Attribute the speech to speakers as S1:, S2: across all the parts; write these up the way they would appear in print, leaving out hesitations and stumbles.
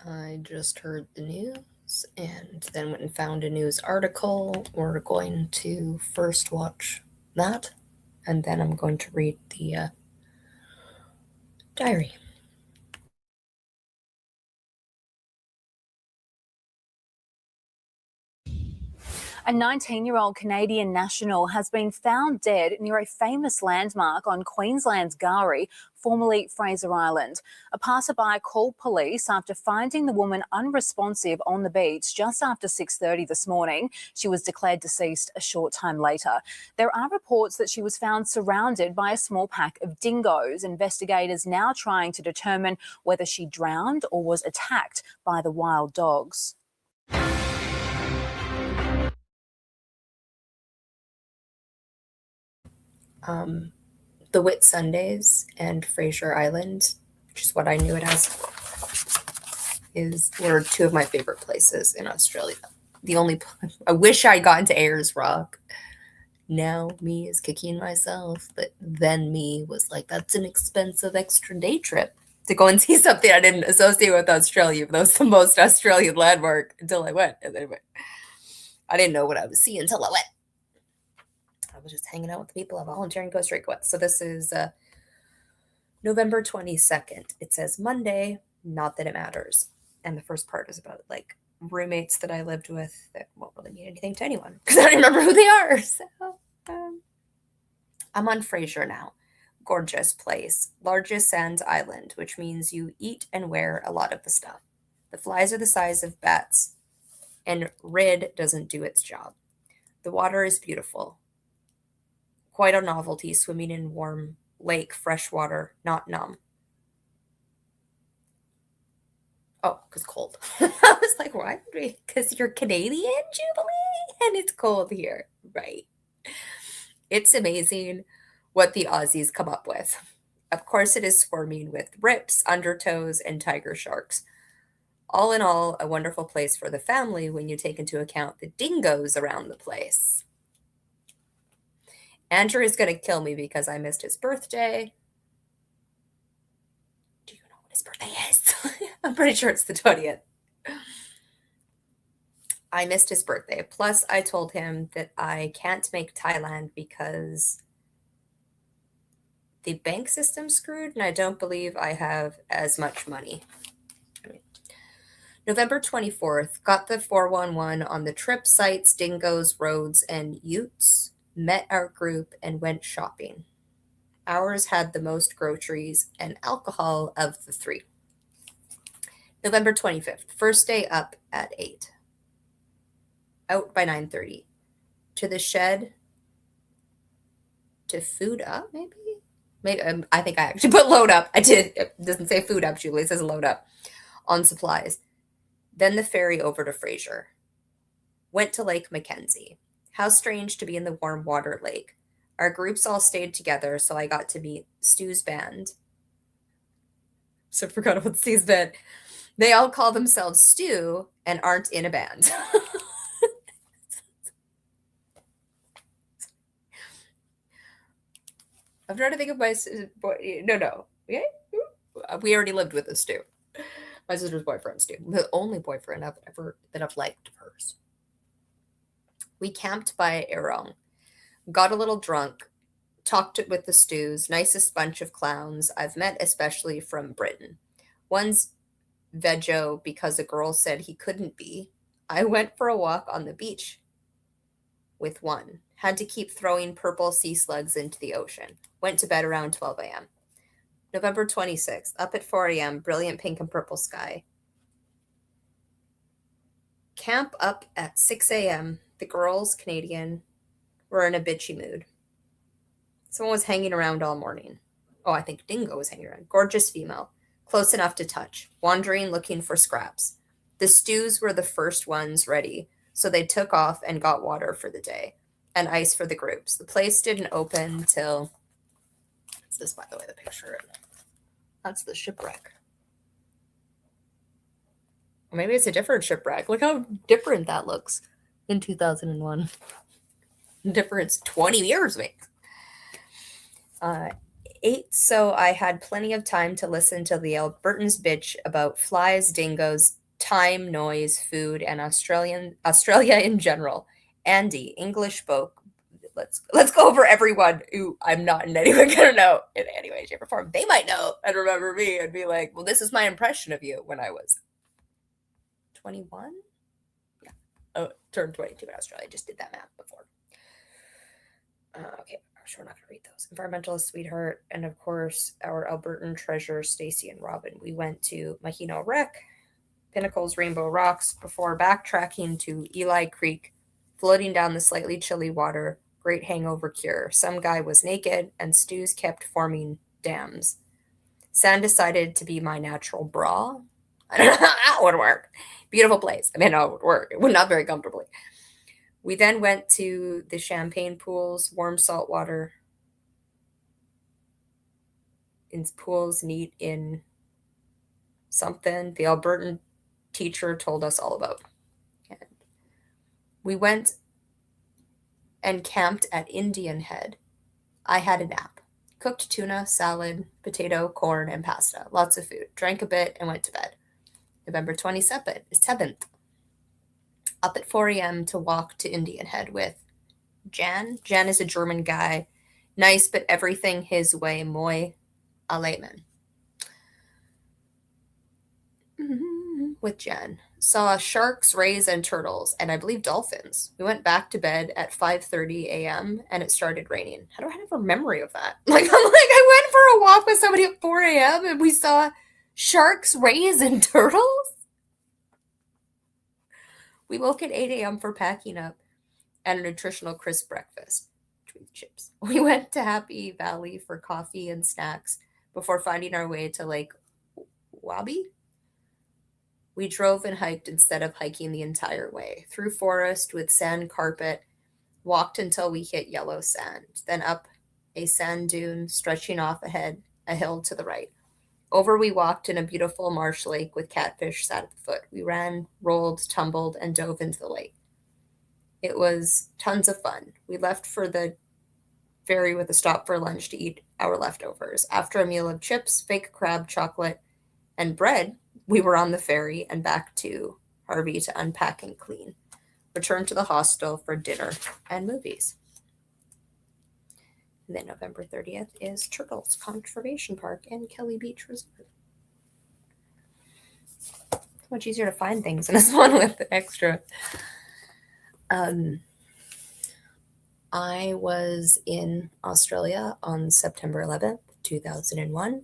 S1: I just heard the news and then went and found a news article. We're going to first watch that, and then I'm going to read the diary.
S2: A 19-year-old Canadian national has been found dead near a famous landmark on Queensland's Gowrie, formerly Fraser Island. A passerby called police after finding the woman unresponsive on the beach just after 6:30 this morning. She was declared deceased a short time later. There are reports that she was found surrounded by a small pack of dingoes. Investigators now trying to determine whether she drowned or was attacked by the wild dogs.
S1: The Whitsundays and Fraser Island, which is what I knew it as, were two of my favorite places in Australia. I wish I'd gotten to Ayers Rock. Now me is kicking myself, but then me was like, that's an expensive extra day trip to go and see something I didn't associate with Australia, but that was the most Australian landmark until I went. And then I didn't know what I was seeing until I went. I was just hanging out with the people at Volunteering Coast Rica. So this is November 22nd. It says Monday, not that it matters. And the first part is about like roommates that I lived with that won't really mean anything to anyone because I don't remember who they are. So I'm on Fraser now. Gorgeous place. Largest sands island, which means you eat and wear a lot of the stuff. The flies are the size of bats, and Rid doesn't do its job. The water is beautiful. Quite a novelty swimming in warm lake, fresh water, not numb. Oh, because cold. I was like, why? Because you're Canadian, Jubilee, and it's cold here. Right. It's amazing what the Aussies come up with. Of course, it is swarming with rips, undertows, and tiger sharks. All in all, a wonderful place for the family when you take into account the dingoes around the place. Andrew is going to kill me because I missed his birthday. Do you know what his birthday is? I'm pretty sure it's the 20th. I missed his birthday. Plus, I told him that I can't make Thailand because the bank system's screwed and I don't believe I have as much money. November 24th, got the 411 on the trip, sites, dingoes, roads, and utes. Met our group and went shopping. Ours had the most groceries and alcohol of the three. November 25th, first day up at 8. Out by 9:30. To the shed. To food up, maybe? Maybe I think I actually put load up. I did. It doesn't say food up, Julie. It says load up on supplies. Then the ferry over to Fraser. Went to Lake Mackenzie. How strange to be in the warm water lake. Our groups all stayed together, so I got to meet Stu's band. So I forgot about Stu's band. They all call themselves Stu and aren't in a band. I'm trying to think of my boy. No. Okay? We already lived with a Stu. My sister's boyfriend, Stu. The only boyfriend I've liked of hers. We camped by Erong. Got a little drunk. Talked with the Stews. Nicest bunch of clowns I've met, especially from Britain. One's vego because a girl said he couldn't be. I went for a walk on the beach with one. Had to keep throwing purple sea slugs into the ocean. Went to bed around 12 a.m. November 26th, up at 4 a.m., brilliant pink and purple sky. Camp up at 6 a.m. The girls, Canadian, were in a bitchy mood. Someone was hanging around all morning. Oh, I think Dingo was hanging around. Gorgeous female. Close enough to touch. Wandering, looking for scraps. The Stews were the first ones ready, so they took off and got water for the day. And ice for the groups. The place didn't open till... What's this, by the way, the picture? That's the shipwreck. Or maybe it's a different shipwreck. Look how different that looks in 2001. Difference 20 years makes. ate so I had plenty of time to listen to the Albertans bitch about flies, dingoes, time, noise, food, and Australia in general. Andy, English folk. Let's go over everyone who I'm not in any way gonna know in any way, shape, or form. They might know and remember me and be like, well, this is my impression of you when I was 21. Yeah. Oh, turned 22 in Australia. I just did that math before. Okay, I'm sure we're not going to read those. Environmentalist Sweetheart, and of course, our Albertan treasure, Stacy and Robin. We went to Mahino Wreck, Pinnacles, Rainbow Rocks, before backtracking to Eli Creek, floating down the slightly chilly water. Great hangover cure. Some guy was naked, and stews kept forming dams. Sand decided to be my natural bra. I don't know how that would work. Beautiful place. I mean, how it would work. It would not very comfortably. We then went to the champagne pools, warm salt water. In pools, neat in something the Albertan teacher told us all about. And we went and camped at Indian Head. I had a nap. Cooked tuna, salad, potato, corn, and pasta. Lots of food. Drank a bit and went to bed. November 27th. Up at 4 a.m. to walk to Indian Head with Jan. Jan is a German guy. Nice, but everything his way. Moi Aleman. With Jen. Saw sharks, rays, and turtles, and I believe dolphins. We went back to bed at 5:30 a.m. and it started raining. How do I have a memory of that? I went for a walk with somebody at 4 a.m. and we saw sharks, rays, and turtles? We woke at 8 a.m. for packing up and a nutritional crisp breakfast. With chips. We went to Happy Valley for coffee and snacks before finding our way to Lake Wabi. We drove and hiked instead of hiking the entire way. Through forest with sand carpet, walked until we hit yellow sand, then up a sand dune stretching off ahead, a hill to the right. Over we walked in a beautiful marsh lake with catfish sat at the foot. We ran, rolled, tumbled, and dove into the lake. It was tons of fun. We left for the ferry with a stop for lunch to eat our leftovers. After a meal of chips, fake crab, chocolate, and bread, we were on the ferry and back to Harvey to unpack and clean. Returned to the hostel for dinner and movies. And then November 30th is Turtles Conservation Park and Kelly Beach Resort. It's much easier to find things in this one with the extra. I was in Australia on September 11th, 2001.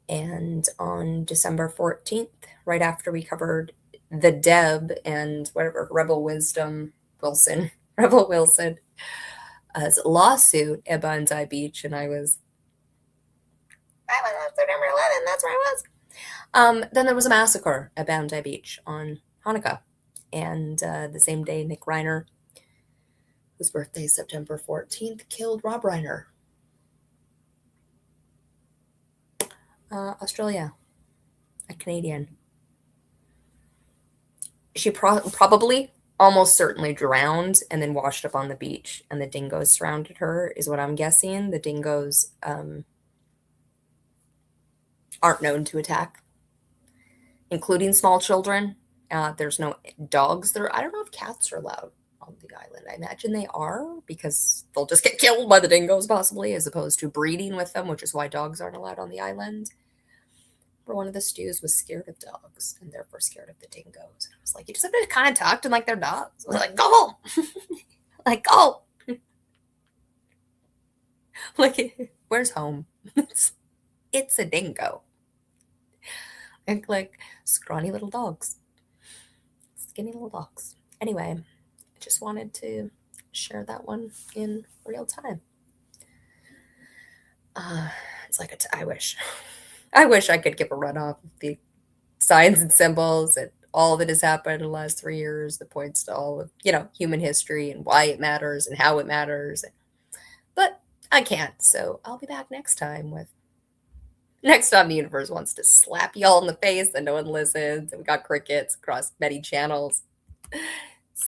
S1: And on December 14th, right after we covered the Deb and whatever, Rebel Wilson, as lawsuit at Bondi Beach, and I was on September 11th, that's where I was. Then there was a massacre at Bondi Beach on Hanukkah. And the same day, Nick Reiner, whose birthday is September 14th, killed Rob Reiner. Australia, a Canadian. She probably, almost certainly drowned and then washed up on the beach, and the dingoes surrounded her, is what I'm guessing. The dingoes aren't known to attack, including small children. There's no dogs there. I don't know if cats are allowed on the island. I imagine they are, because they'll just get killed by the dingoes possibly, as opposed to breeding with them, which is why dogs aren't allowed on the island. But one of the stews was scared of dogs and therefore scared of the dingoes. And I was like, you just have to kind of talk to them like they're dogs. I was like, go home. Like, go. Like, where's home? It's a dingo. Like scrawny little dogs. Skinny little dogs. Anyway, I just wanted to share that one in real time. It's like I wish I could give a run off of the signs and symbols and all that has happened in the last 3 years that points to all of, human history and why it matters and how it matters. But I can't. So I'll be back next time the universe wants to slap y'all in the face and no one listens. And we got crickets across many channels.